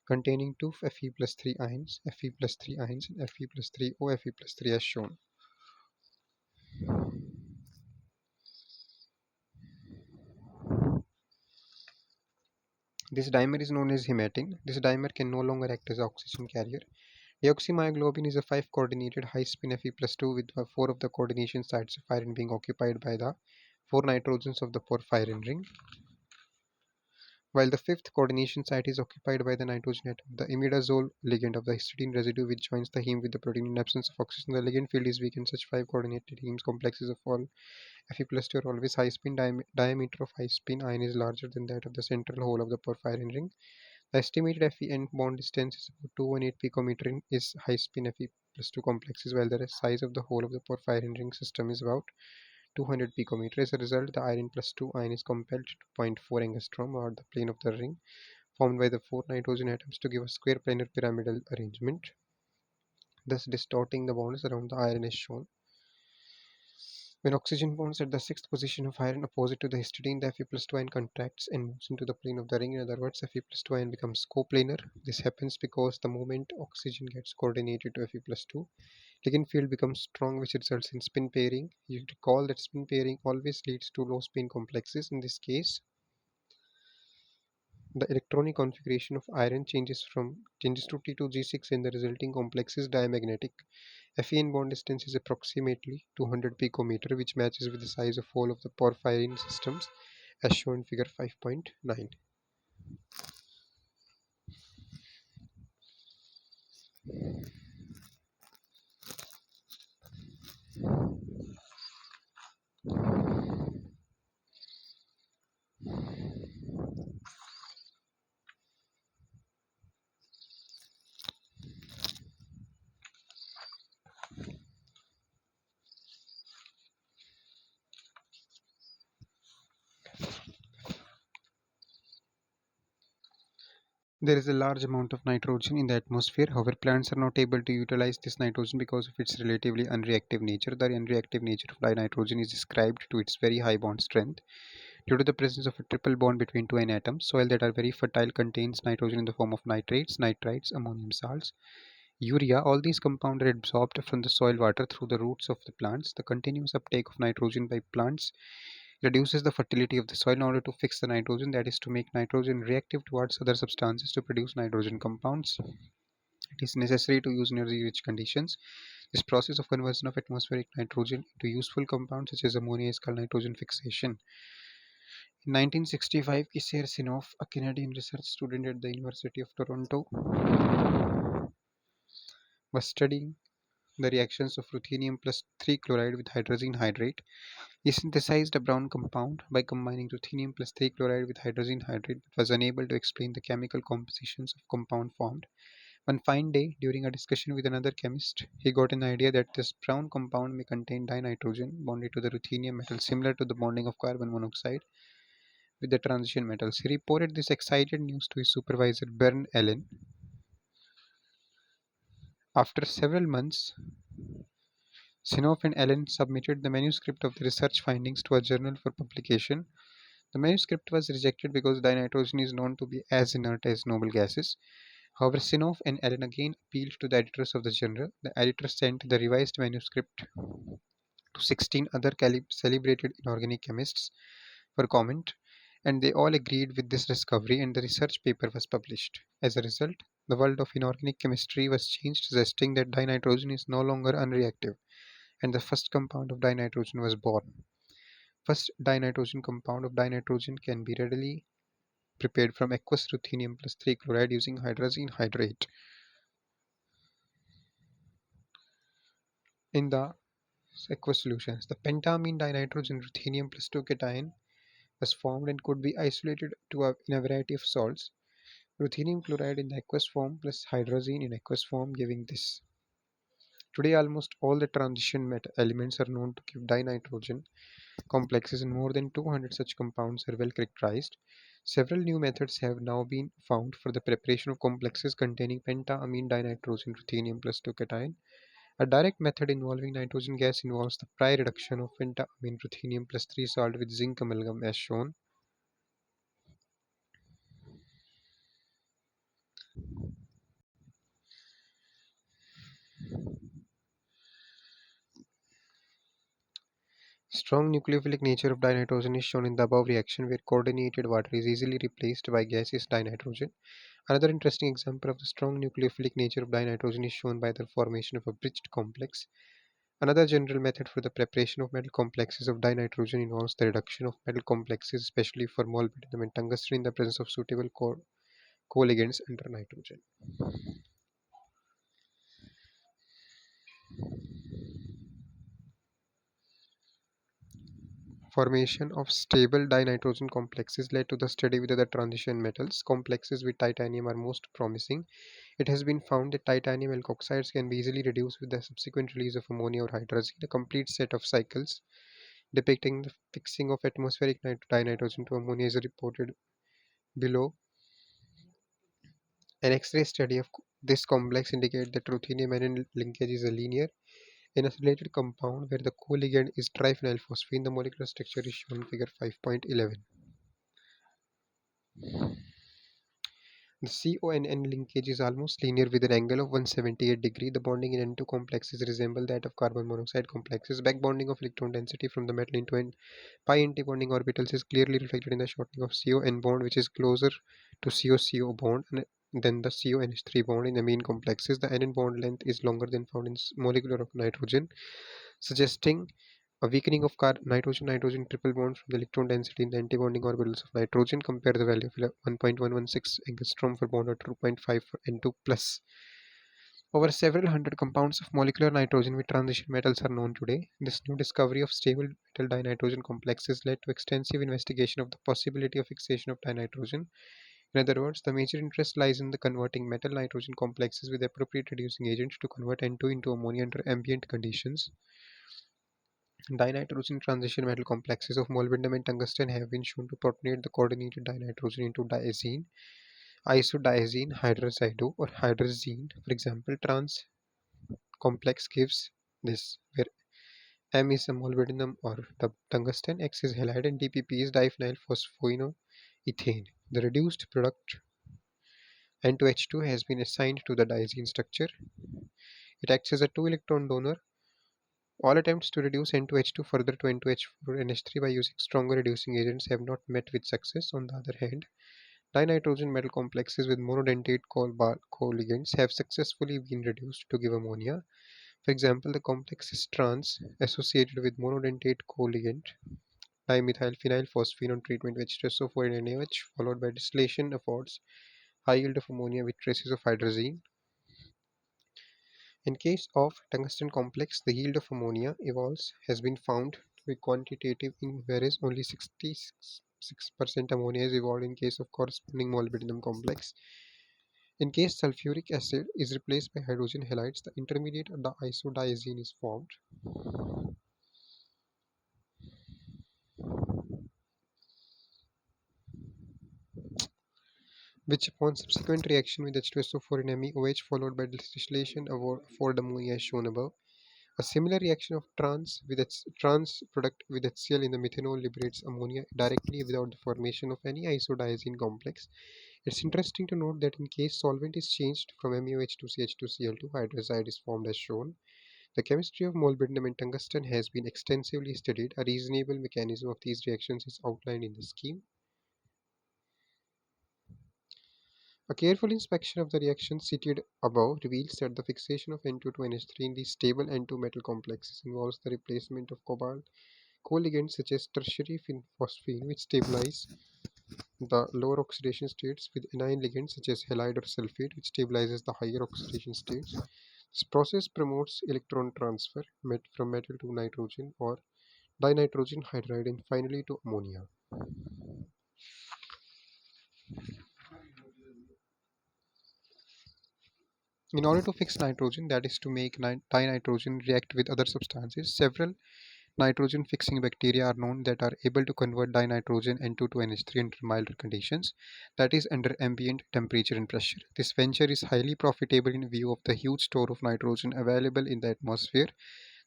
containing two Fe plus 3 ions, Fe plus 3 ions, and Fe plus 3 O Fe plus 3 as shown. This dimer is known as hematine. This dimer can no longer act as an oxygen carrier. Deoxymyoglobin is a 5 coordinated high spin Fe plus 2 with 4 of the coordination sites of iron being occupied by the 4 nitrogens of the porphyrin ring, while the fifth coordination site is occupied by the nitrogen atom. The imidazole ligand of the histidine residue which joins the heme with the protein in absence of oxygen. The ligand field is weak and such 5 coordinated heme complexes of all Fe plus 2 are always high spin. Diameter of high spin ion is larger than that of the central hole of the porphyrin ring. The estimated Fe end bond distance is about 218 picometer in is high spin Fe plus 2 complexes, while the size of the whole of the porphyrin ring system is about 200 picometer. As a result, the iron plus 2 ion is compelled to zero point 0.4 angstrom or the plane of the ring formed by the 4 nitrogen atoms to give a square planar pyramidal arrangement, thus distorting the bonds around the iron as shown. When oxygen bonds at the sixth position of iron opposite to the histidine, the Fe plus 2 ion contracts and moves into the plane of the ring. In other words, Fe plus 2 ion becomes coplanar. This happens because the moment oxygen gets coordinated to Fe plus 2, ligand field becomes strong, which results in spin pairing. You recall that spin pairing always leads to low spin complexes. In this case, the electronic configuration of iron changes to T2G6 and the resulting complex is diamagnetic. Fe bond distance is approximately 200 picometer, which matches with the size of all of the porphyrin systems as shown in figure 5.9. There is a large amount of nitrogen in the atmosphere. However, plants are not able to utilize this nitrogen because of its relatively unreactive nature. The unreactive nature of dinitrogen is ascribed to its very high bond strength due to the presence of a triple bond between two N atoms. Soil that are very fertile contains nitrogen in the form of nitrates, nitrites, ammonium salts, urea. All these compounds are absorbed from the soil water through the roots of the plants. The continuous uptake of nitrogen by plants reduces the fertility of the soil. In order to fix the nitrogen, that is to make nitrogen reactive towards other substances to produce nitrogen compounds, it is necessary to use energy rich conditions. This process of conversion of atmospheric nitrogen into useful compounds such as ammonia is called nitrogen fixation. In 1965, Kisser Sinoff, a Canadian research student at the University of Toronto, was studying the reactions of ruthenium plus 3 chloride with hydrogen hydrate. He synthesized a brown compound by combining ruthenium plus 3 chloride with hydrogen hydrate but was unable to explain the chemical compositions of compound formed. One fine day, during a discussion with another chemist, he got an idea that this brown compound may contain dinitrogen bonded to the ruthenium metal, similar to the bonding of carbon monoxide with the transition metals. He reported this excited news to his supervisor, Bern Allen. After several months, Sinoff and Allen submitted the manuscript of the research findings to a journal for publication. The manuscript was rejected because dinitrogen is known to be as inert as noble gases. However, Sinoff and Allen again appealed to the editors of the journal. The editors sent the revised manuscript to 16 other celebrated inorganic chemists for comment, and they all agreed with this discovery, and the research paper was published. As a result, the world of inorganic chemistry was changed, suggesting that dinitrogen is no longer unreactive, and the first compound of dinitrogen was born. First dinitrogen compound of dinitrogen can be readily prepared from aqueous ruthenium plus 3 chloride using hydrogen hydrate. In the aqueous solutions, the pentamine dinitrogen ruthenium plus 2 cation was formed and could be isolated in a variety of salts. Ruthenium chloride in the aqueous form plus hydrogen in aqueous form giving this. Today almost all the transition elements are known to give dinitrogen complexes and more than 200 such compounds are well characterized. Several new methods have now been found for the preparation of complexes containing pentamine dinitrogen ruthenium plus 2 cation. A direct method involving nitrogen gas involves the prior reduction of pentamine ruthenium plus 3 salt with zinc amalgam as shown. Strong nucleophilic nature of dinitrogen is shown in the above reaction where coordinated water is easily replaced by gaseous dinitrogen. Another interesting example of the strong nucleophilic nature of dinitrogen is shown by the formation of a bridged complex. Another general method for the preparation of metal complexes of dinitrogen involves the reduction of metal complexes, especially for molybdenum and tungsten, in the presence of suitable co-ligands under nitrogen. Formation of stable dinitrogen complexes led to the study with other transition metals. Complexes with titanium are most promising. It has been found that titanium alkoxides can be easily reduced with the subsequent release of ammonia or hydrazine. A complete set of cycles depicting the fixing of atmospheric dinitrogen to ammonia is reported below. An X-ray study of this complex indicates that ruthenium anin linkage is a linear in a related compound where the co-ligand is triphenylphosphine. The molecular structure is shown in figure 5.11. The CONN linkage is almost linear with an angle of 178 degree. The bonding in N2 complexes resemble that of carbon monoxide complexes. Back bonding of electron density from the metal into n pi antibonding orbitals is clearly reflected in the shortening of CON bond, which is closer to CO-CO bond than the CONH3 bond in amine complexes. The NN bond length is longer than found in molecular of nitrogen, suggesting a weakening of nitrogen-nitrogen triple bond from the electron density in the antibonding orbitals of nitrogen. Compare the value of 1.116 angstrom for bond or 2.5 for N2 plus. Over several hundred compounds of molecular nitrogen with transition metals are known today. This new discovery of stable metal dinitrogen complexes led to extensive investigation of the possibility of fixation of dinitrogen. In other words, the major interest lies in the converting metal nitrogen complexes with appropriate reducing agents to convert N2 into ammonia under ambient conditions. Dinitrogen transition metal complexes of molybdenum and tungsten have been shown to protonate the coordinated dinitrogen into diazine, isodiazine, hydrazido, or hydrazine. For example, trans complex gives this, where M is a molybdenum or the tungsten, X is halide, and DPP is diphenyl phosphoinoethane. The reduced product N2H2 has been assigned to the diazine structure. It acts as a 2-electron donor. All attempts to reduce N2H2 further to N2H4 and H3 by using stronger reducing agents have not met with success. On the other hand, dinitrogen metal complexes with monodentate co-ligands have successfully been reduced to give ammonia. For example, the complex is trans associated with monodentate co-ligand dimethyl phenylphosphine on treatment with H2SO4 and NaOH followed by distillation affords high yield of ammonia with traces of hydrazine. In case of tungsten complex, the yield of ammonia evolves has been found to be quantitative whereas only 66% ammonia is evolved in case of corresponding molybdenum complex. In case sulfuric acid is replaced by hydrogen halides, the intermediate isodiazine is formed, which upon subsequent reaction with H2SO4 and MeOH followed by distillation afford ammonia as shown above. A similar reaction of trans product with HCl in the methanol liberates ammonia directly without the formation of any isodiazine complex. It's interesting to note that in case solvent is changed from MeOH to CH2Cl2, hydrazide is formed as shown. The chemistry of molybdenum and tungsten has been extensively studied. A reasonable mechanism of these reactions is outlined in the scheme. A careful inspection of the reactions cited above reveals that the fixation of N2 to NH3 in these stable N2 metal complexes involves the replacement of cobalt co-ligands such as tertiary phosphine, which stabilize the lower oxidation states, with anion ligands such as halide or sulfate, which stabilizes the higher oxidation states. This process promotes electron transfer from metal to nitrogen or dinitrogen hydride and finally to ammonia. In order to fix nitrogen, that is to make dinitrogen react with other substances, several nitrogen fixing bacteria are known that are able to convert dinitrogen N2 to NH3 under milder conditions, that is under ambient temperature and pressure. This venture is highly profitable in view of the huge store of nitrogen available in the atmosphere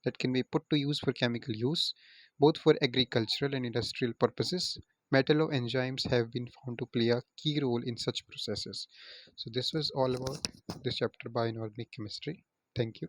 that can be put to use for chemical use, both for agricultural and industrial purposes. Metalloenzymes have been found to play a key role in such processes. So this was all about this chapter, Bioinorganic Chemistry. Thank you.